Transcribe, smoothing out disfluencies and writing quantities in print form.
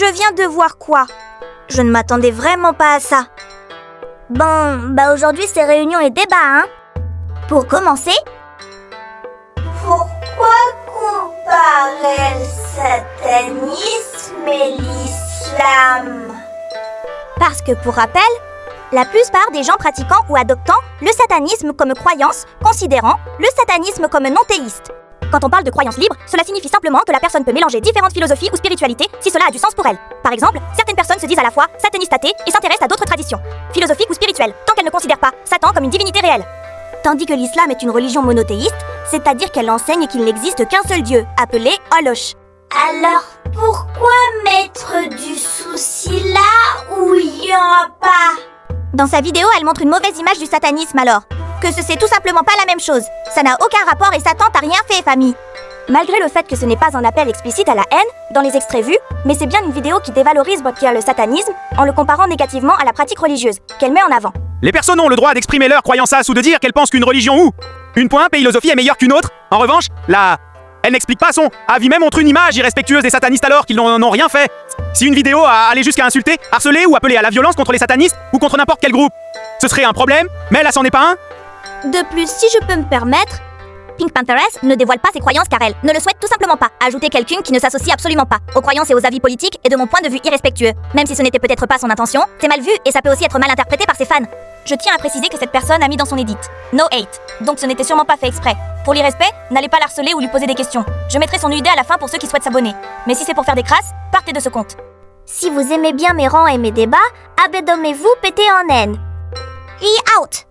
Je viens de voir quoi? Je ne m'attendais vraiment pas à ça. Bon, aujourd'hui c'est réunion et débat, hein? Pour commencer, pourquoi comparer le satanisme et l'islam? Parce que pour rappel, la plupart des gens pratiquant ou adoptant le satanisme comme croyance, considérant le satanisme comme non-théiste. Quand on parle de croyance libre, cela signifie simplement que la personne peut mélanger différentes philosophies ou spiritualités si cela a du sens pour elle. Par exemple, certaines personnes se disent à la fois satanistes athées et s'intéressent à d'autres traditions, philosophiques ou spirituelles, tant qu'elles ne considèrent pas Satan comme une divinité réelle. Tandis que l'islam est une religion monothéiste, c'est-à-dire qu'elle enseigne qu'il n'existe qu'un seul Dieu, appelé Allah. Alors, pourquoi mettre du souci là où il n'y en a pas? Dans sa vidéo, elle montre une mauvaise image du satanisme alors. Que c'est tout simplement pas la même chose. Ça n'a aucun rapport et Satan t'a rien fait, famille. Malgré le fait que ce n'est pas un appel explicite à la haine, dans les extraits vus, mais c'est bien une vidéo qui dévalorise le satanisme en le comparant négativement à la pratique religieuse, qu'elle met en avant. Les personnes ont le droit d'exprimer leur croyance ou de dire qu'elles pensent qu'une religion ou une philosophie est meilleure qu'une autre. En revanche, elle n'explique pas son avis, même montre une image irrespectueuse des satanistes alors qu'ils n'en ont rien fait. Si une vidéo a allé jusqu'à insulter, harceler ou appeler à la violence contre les satanistes ou contre n'importe quel groupe, ce serait un problème, mais là c'en est pas un. De plus, si je peux me permettre, Pink Pantheress ne dévoile pas ses croyances car elle ne le souhaite tout simplement pas. Ajouter quelqu'un qui ne s'associe absolument pas aux croyances et aux avis politiques est de mon point de vue irrespectueux. Même si ce n'était peut-être pas son intention, c'est mal vu et ça peut aussi être mal interprété par ses fans. Je tiens à préciser que cette personne a mis dans son edit No hate, donc ce n'était sûrement pas fait exprès. Pour l'irrespect, n'allez pas l'harceler ou lui poser des questions. Je mettrai son UID à la fin pour ceux qui souhaitent s'abonner. Mais si c'est pour faire des crasses, partez de ce compte. Si vous aimez bien mes rangs et mes débats, abonnez-vous pété en haine. Out!